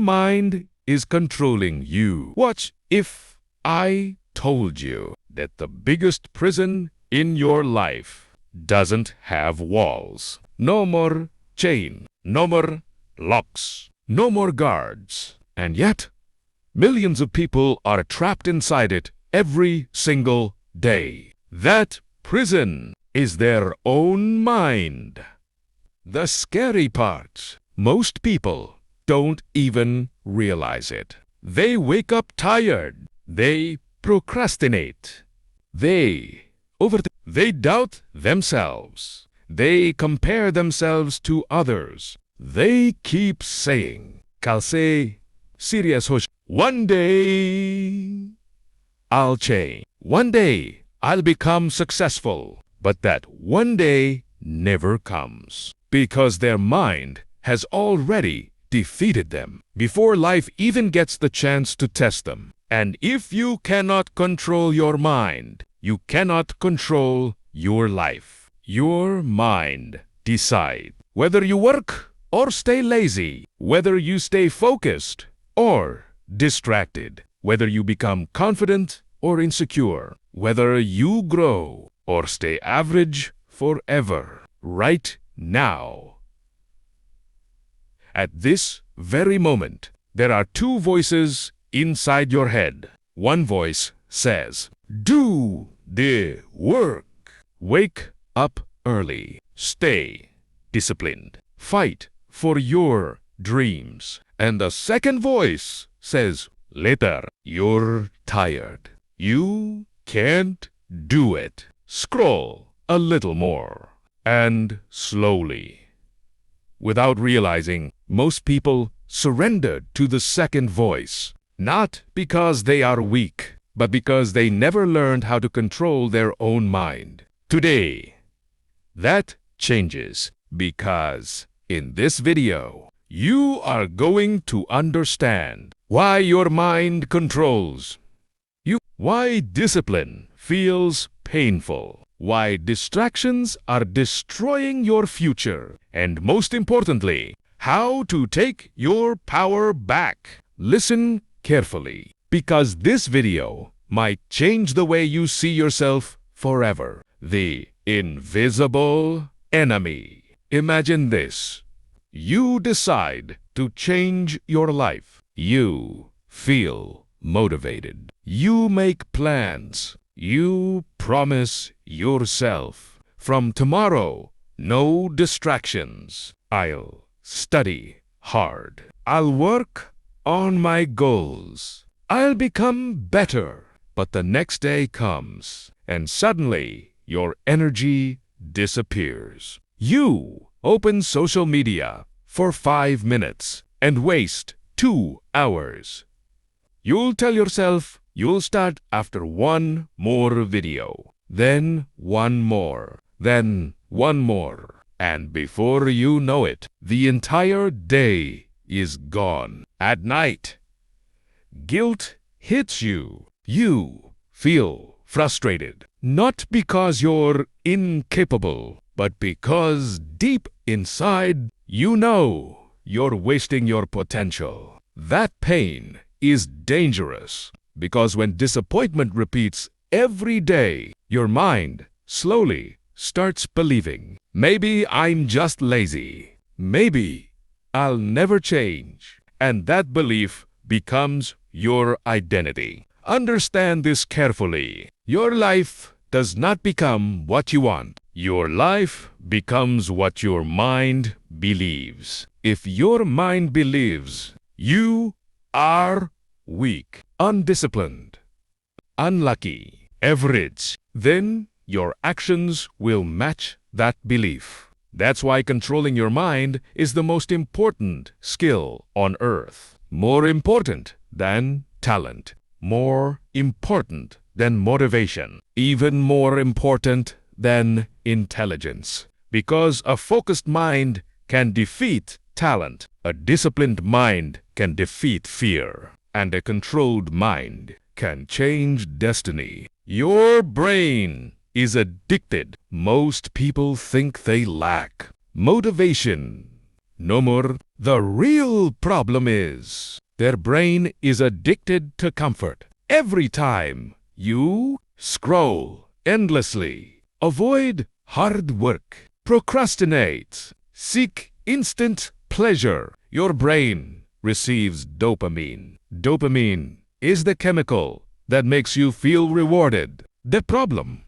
Mind is controlling you. Watch. If I told you that the biggest prison in your life doesn't have walls, no more chain, no more locks, no more guards, and yet millions of people are trapped inside it every single day. That prison is their own mind. The scary part, most people don't even realize it. They wake up tired. They procrastinate. They overthink. They doubt themselves. They compare themselves to others. They keep saying, "Kalse serious hosh. One day I'll change. One day I'll become successful." But that one day never comes because their mind has already defeated them before life even gets the chance to test them. And if you cannot control your mind, you cannot control your life. Your mind decides whether you work or stay lazy, whether you stay focused or distracted, whether you become confident or insecure, whether you grow or stay average forever. Right now, at this very moment, there are two voices inside your head. One voice says, "Do the work. Wake up early. Stay disciplined. Fight for your dreams." And the second voice says, "Later. You're tired. You can't do it. Scroll a little more." And slowly, without realizing, most people surrendered to the second voice, not because they are weak, but because they never learned how to control their own mind. Today, that changes because in this video, you are going to understand why your mind controls you, why discipline feels painful, why distractions are destroying your future, and most importantly, how to take your power back. Listen carefully, because this video might change the way you see yourself forever. The invisible enemy. Imagine this. You decide to change your life. You feel motivated. You make plans. You promise yourself, "From tomorrow, no distractions. I'll study hard. I'll work on my goals. I'll become better." But the next day comes, and suddenly your energy disappears. You open social media for 5 minutes and waste 2 hours. You'll tell yourself you'll start after one more video, then one more, then one more. And before you know it, the entire day is gone. At night, guilt hits you. You feel frustrated, not because you're incapable, but because deep inside you know you're wasting your potential. That pain is dangerous because when disappointment repeats every day, your mind slowly starts believing, "Maybe I'm just lazy. Maybe I'll never change." And that belief becomes your identity. Understand this carefully. Your life does not become what you want. Your life becomes what your mind believes. If your mind believes you are weak, undisciplined, unlucky, average, then your actions will match that belief. That's why controlling your mind is the most important skill on earth. More important than talent. More important than motivation. Even more important than intelligence. Because a focused mind can defeat talent. A disciplined mind can defeat fear. And a controlled mind can change destiny. Your brain is addicted. Most people think they lack motivation. no more. The real problem is their brain is addicted to comfort. Every time you scroll endlessly, avoid hard work, procrastinate, seek instant pleasure, your brain receives dopamine. Dopamine is the chemical that makes you feel rewarded. The problem,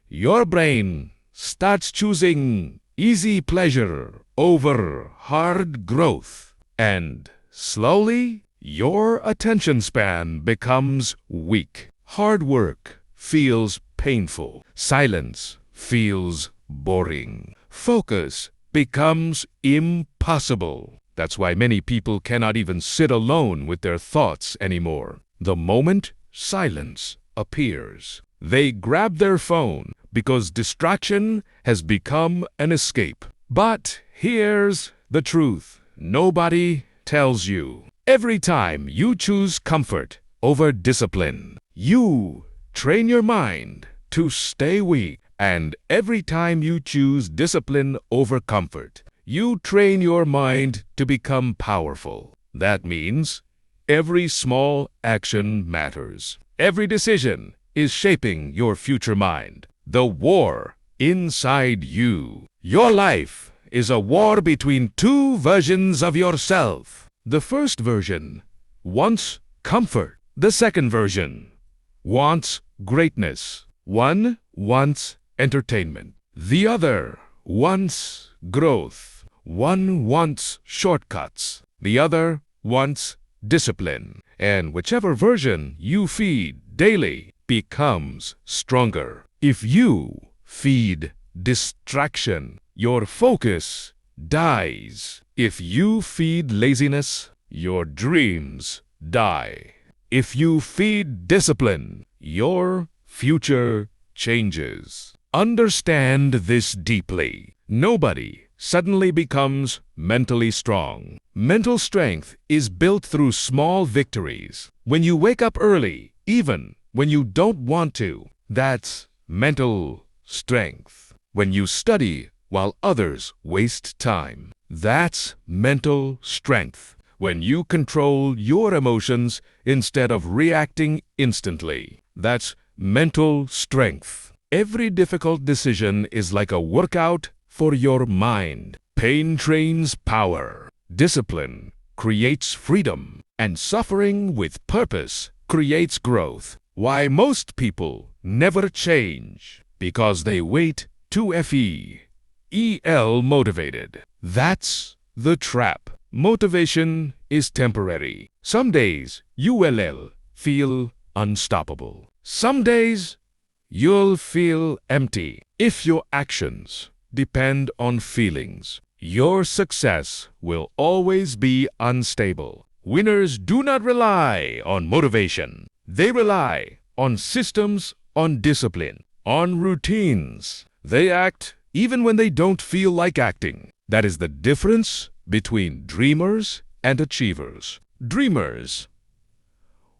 your brain starts choosing easy pleasure over hard growth. And slowly, your attention span becomes weak. Hard work feels painful. Silence feels boring. Focus becomes impossible. That's why many people cannot even sit alone with their thoughts anymore. The moment silence appears, they grab their phone because distraction has become an escape. But here's the truth. Nobody tells you. Every time you choose comfort over discipline, you train your mind to stay weak. And every time you choose discipline over comfort, you train your mind to become powerful. That means every small action matters. Every decision is shaping your future mind. The war inside you. Your life is a war between two versions of yourself. The first version wants comfort. The second version wants greatness. One wants entertainment. The other wants growth. One wants shortcuts. The other wants discipline. And whichever version you feed daily becomes stronger. If you feed distraction, your focus dies. If you feed laziness, your dreams die. If you feed discipline, your future changes. Understand this deeply. Nobody suddenly becomes mentally strong. Mental strength is built through small victories. When you wake up early, even when you don't want to, that's mental strength. When you study while others waste time, that's mental strength. When you control your emotions instead of reacting instantly, that's mental strength. Every difficult decision is like a workout for your mind. Pain trains power. Discipline creates freedom. And suffering with purpose creates growth. Why most people never change? Because they wait to FEEL motivated. That's the trap. Motivation is temporary. Some days you will feel unstoppable. Some days you'll feel empty. If your actions depend on feelings, your success will always be unstable. Winners do not rely on motivation. They rely on systems, on discipline, on routines. They act even when they don't feel like acting. That is the difference between dreamers and achievers. Dreamers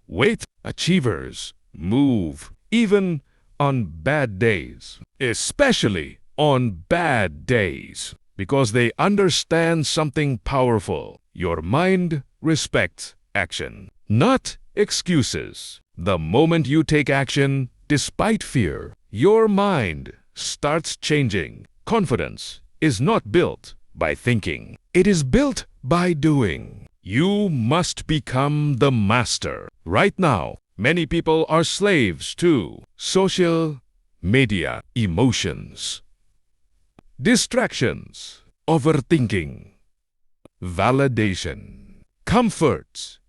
wait. Achievers move even on bad days, especially on bad days, because they understand something powerful. Your mind respects action, not excuses. The moment you take action despite fear, your mind starts changing. Confidence is not built by thinking. It is built by doing. You must become the master. Right now, many people are slaves to social media, emotions, distractions, overthinking, validation, comfort.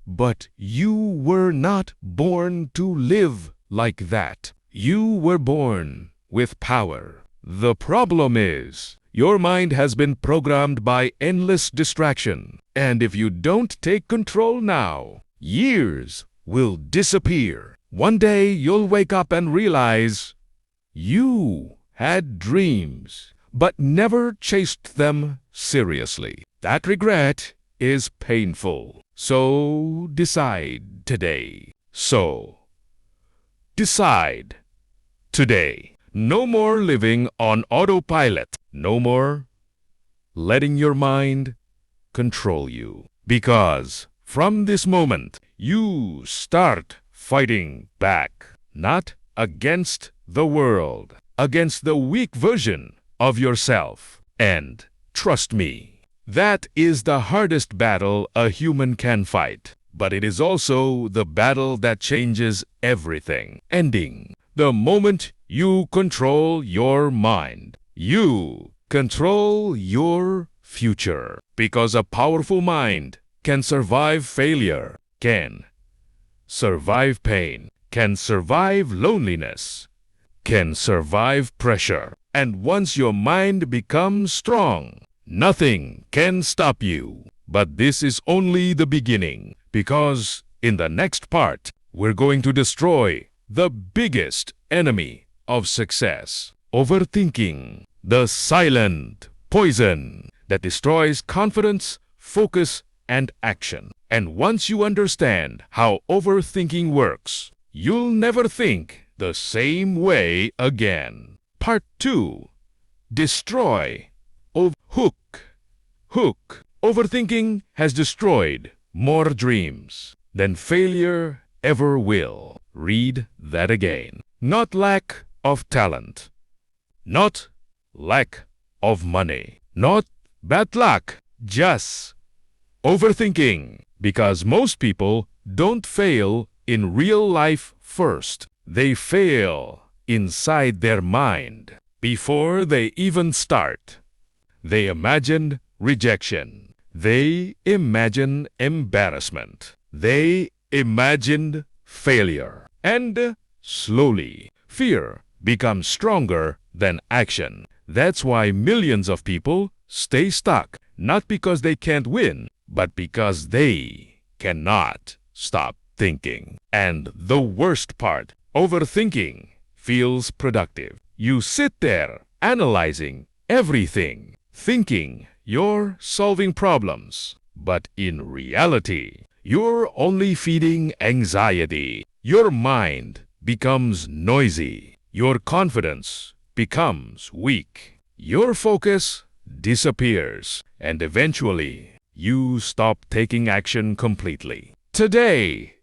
But you were not born to live like that. You were born with power. The problem is, your mind has been programmed by endless distraction. And if you don't take control now, years will disappear. One day you'll wake up and realize you had dreams, but never chased them seriously. That regret is painful. So decide today. Decide today. No more living on autopilot. No more letting your mind control you. Because from this moment, you start fighting back, not against the world, against the weak version of yourself. And trust me, that is the hardest battle a human can fight. But it is also the battle that changes everything. Ending the moment you control your mind, you control your future. Because a powerful mind can survive failure, can survive pain, can survive loneliness, can survive pressure. And once your mind becomes strong, nothing can stop you. But this is only the beginning, because in the next part, we're going to destroy the biggest enemy of success: overthinking, the silent poison that destroys confidence, focus, and action. And once you understand how overthinking works, you'll never think the same way again. Part 2. Destroy. Hook. Overthinking has destroyed more dreams than failure ever will. Read that again. Not lack of talent, not lack of money, not bad luck, just overthinking. Because most people don't fail in real life first. They fail inside their mind. Before they even start, they imagine rejection. They imagine embarrassment. They imagined failure. And slowly, fear becomes stronger than action. That's why millions of people stay stuck, not because they can't win, but because they cannot stop thinking. And the worst part, overthinking feels productive. You sit there analyzing everything, thinking you're solving problems. But in reality, you're only feeding anxiety. Your mind becomes noisy. Your confidence becomes weak. Your focus disappears. And eventually, you stop taking action completely. Today,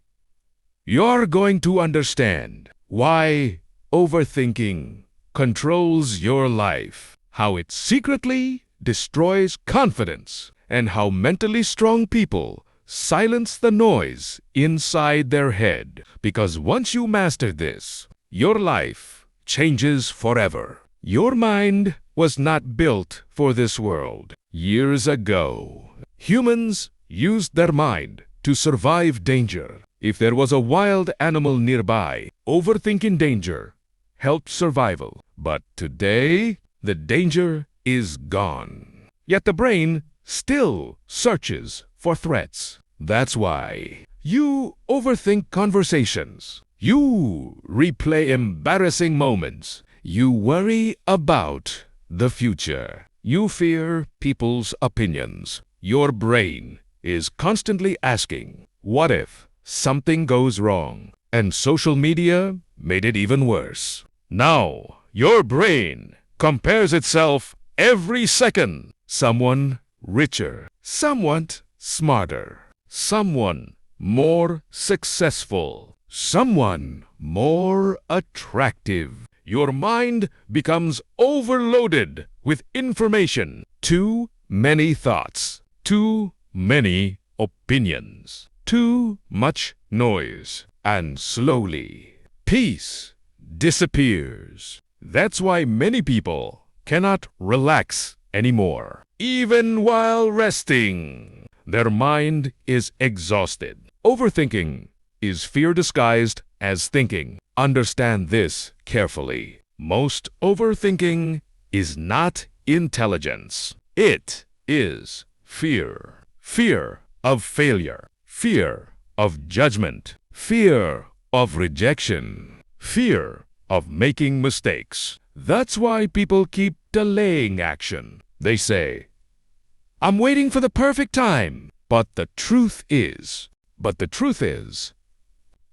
you're going to understand why overthinking controls your life, how it secretly destroys confidence, and how mentally strong people silence the noise inside their head. Because once you master this, your life changes forever. Your mind was not built for this world. Years ago, humans used their mind to survive danger. If there was a wild animal nearby, overthinking danger helped survival. But today, the danger is gone. Yet the brain still searches for threats. That's why you overthink conversations. You replay embarrassing moments. You worry about the future. You fear people's opinions. Your brain is constantly asking, what if something goes wrong? And social media made it even worse. Now, your brain compares itself every second. Someone richer, someone smarter, someone more successful, someone more attractive. Your mind becomes overloaded with information. Too many thoughts, too many opinions, too much noise. And slowly, peace disappears. That's why many people cannot relax anymore. Even while resting, their mind is exhausted. Overthinking is fear disguised as thinking. Understand this carefully. Most overthinking is not intelligence. It is fear. Fear of failure. Fear of judgment. Fear of rejection. Fear of making mistakes. That's why people keep delaying action. They say, I'm waiting for the perfect time. But the truth is,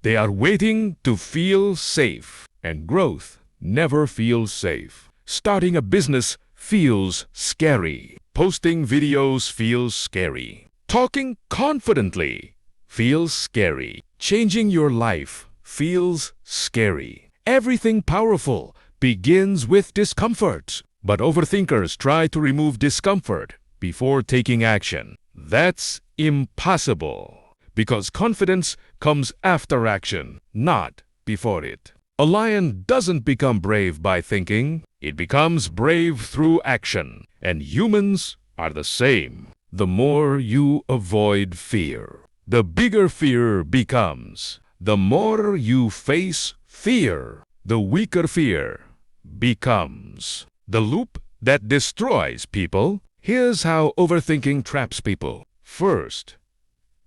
they are waiting to feel safe. And growth never feels safe. Starting a business feels scary. Posting videos feels scary. Talking confidently feels scary. Changing your life feels scary. Everything powerful begins with discomfort. But overthinkers try to remove discomfort before taking action. That's impossible, because confidence comes after action, not before it. A lion doesn't become brave by thinking. It becomes brave through action. And humans are the same. The more you avoid fear, the bigger fear becomes. The more you face fear, the weaker fear becomes. The loop that destroys people. Here's how overthinking traps people. First,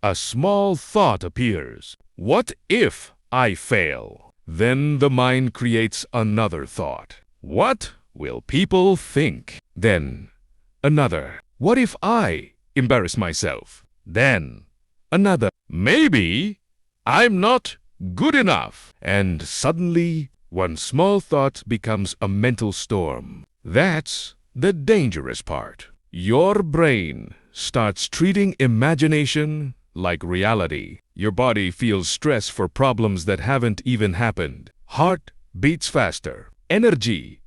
a small thought appears. What if I fail? Then the mind creates another thought. What will people think? Then another. What if I embarrass myself? Then another. Maybe I'm not good enough. And suddenly, one small thought becomes a mental storm. That's the dangerous part. Your brain starts treating imagination like reality. Your body feels stress for problems that haven't even happened. Heart beats faster. Energy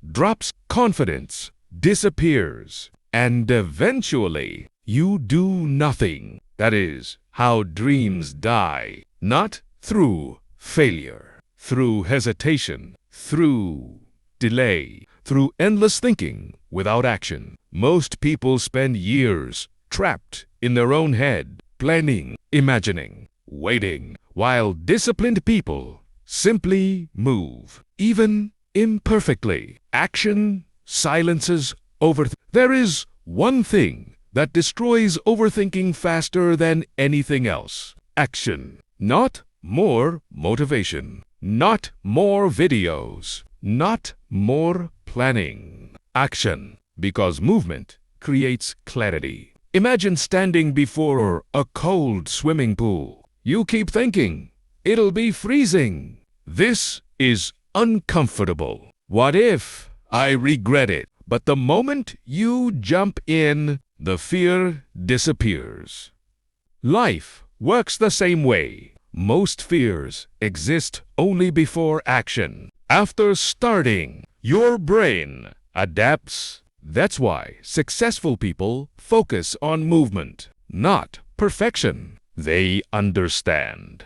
drops. Confidence disappears. And eventually, you do nothing. That is how dreams die. Not through failure, through hesitation, through delay, through endless thinking without action. Most people spend years trapped in their own head, planning, imagining, waiting, while disciplined people simply move, even imperfectly. Action silences overthinking. There is one thing that destroys overthinking faster than anything else. Action. Not more motivation. Not more videos. Not more planning. Action. Because movement creates clarity. Imagine standing before a cold swimming pool. You keep thinking, it'll be freezing. This is uncomfortable. What if I regret it? But the moment you jump in, the fear disappears. Life works the same way. Most fears exist only before action. After starting, your brain adapts. That's why successful people focus on movement, not perfection. They understand.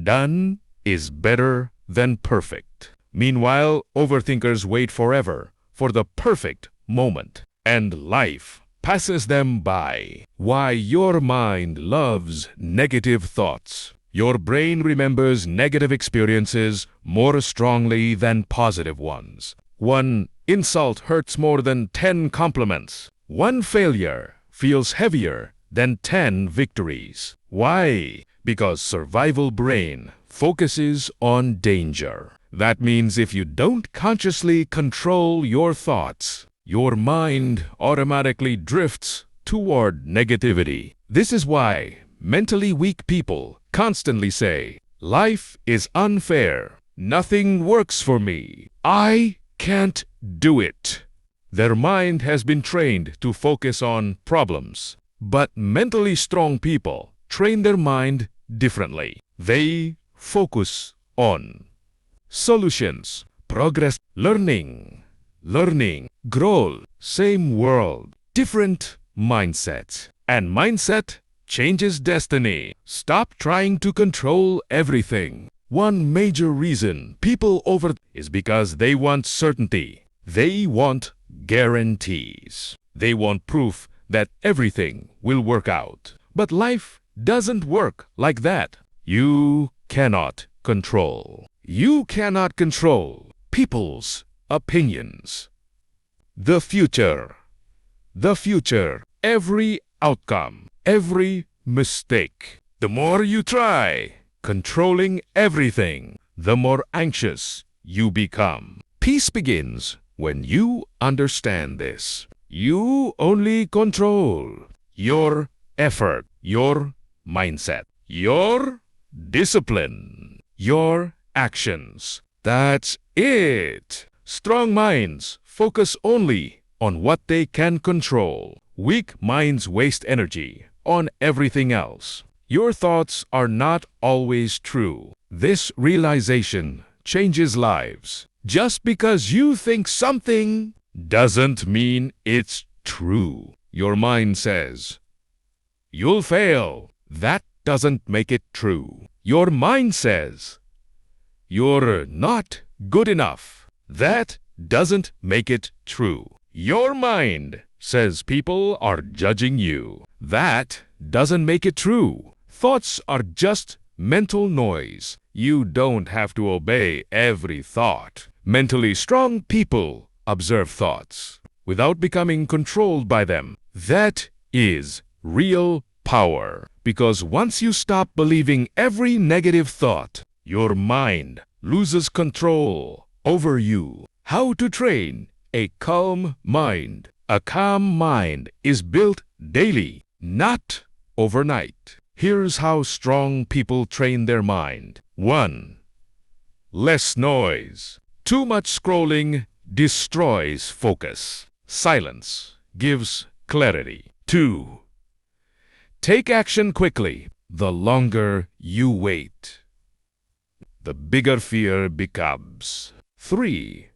Done is better than perfect. Meanwhile, overthinkers wait forever for the perfect moment, and life passes them by. Why your mind loves negative thoughts. Your brain remembers negative experiences more strongly than positive ones. One insult hurts more than 10 compliments. One failure feels heavier than 10 victories. Why? Because survival brain focuses on danger. That means if you don't consciously control your thoughts, your mind automatically drifts toward negativity. This is why mentally weak people constantly say, life is unfair. Nothing works for me. I can't do it. Their mind has been trained to focus on problems. But mentally strong people train their mind differently. They focus on solutions, progress, learning, growth, same world, different mindset. And mindset changes destiny. Stop trying to control everything. One major reason people is because they want certainty. They want guarantees. They want proof that everything will work out. But life doesn't work like that. You cannot control. You cannot control people's opinions. The future, every outcome, every mistake. The more you try controlling everything, the more anxious you become. Peace begins when you understand this. You only control your effort, your mindset, your discipline, your actions. That's it. Strong minds focus only on what they can control. Weak minds waste energy on everything else. Your thoughts are not always true. This realization changes lives. Just because you think something doesn't mean it's true. Your mind says, "You'll fail." That doesn't make it true. Your mind says, "You're not good enough." That doesn't make it true. Your mind says people are judging you. That doesn't make it true. Thoughts are just mental noise. You don't have to obey every thought. Mentally strong people observe thoughts without becoming controlled by them. That is real power. Because once you stop believing every negative thought, your mind loses control over you. How to train a calm mind? A calm mind is built daily, not overnight. Here's how strong people train their mind. 1. Less noise. Too much scrolling destroys focus. Silence gives clarity. 2. Take action quickly. The longer you wait, the bigger fear becomes. 3.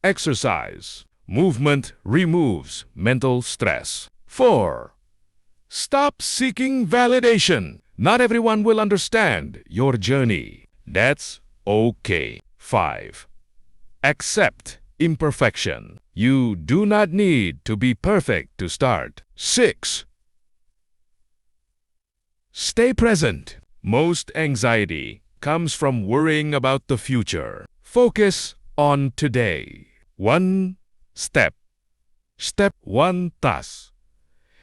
Exercise. Movement removes mental stress. 4. Stop seeking validation. Not everyone will understand your journey. That's okay. 5. Accept imperfection. You do not need to be perfect to start. 6. Stay present. Most anxiety comes from worrying about the future. Focus on today. One step. Step one task.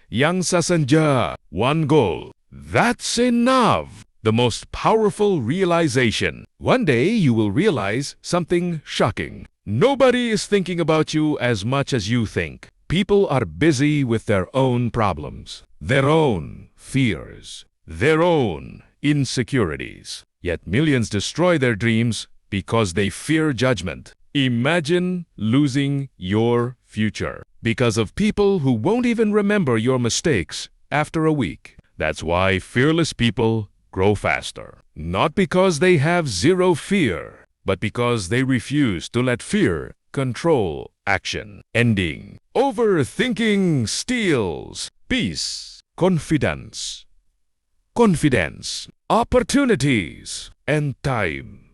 Yang sa senja, one goal. That's enough. The most powerful realization. One day you will realize something shocking. Nobody is thinking about you as much as you think. People are busy with their own problems, their own fears, their own insecurities. Yet millions destroy their dreams because they fear judgment. Imagine losing your future because of people who won't even remember your mistakes after a week. That's why fearless people grow faster. Not because they have zero fear, but because they refuse to let fear control action. Ending. Overthinking steals peace, confidence, opportunities, and time.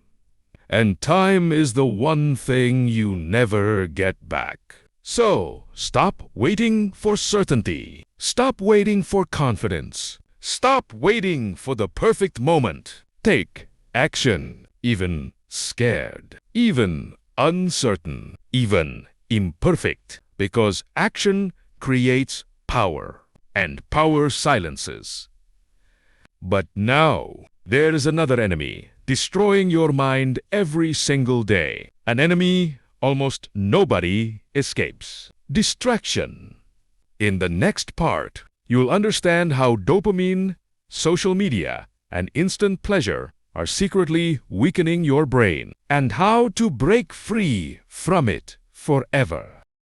And time is the one thing you never get back. So, stop waiting for certainty. Stop waiting for confidence. Stop waiting for the perfect moment. Take action, even scared, even uncertain, even imperfect, because action creates power, and power silences. But now, there is another enemy, destroying your mind every single day. An enemy almost nobody escapes. Distraction. In the next part, you'll understand how dopamine, social media, and instant pleasure are secretly weakening your brain, and how to break free from it forever.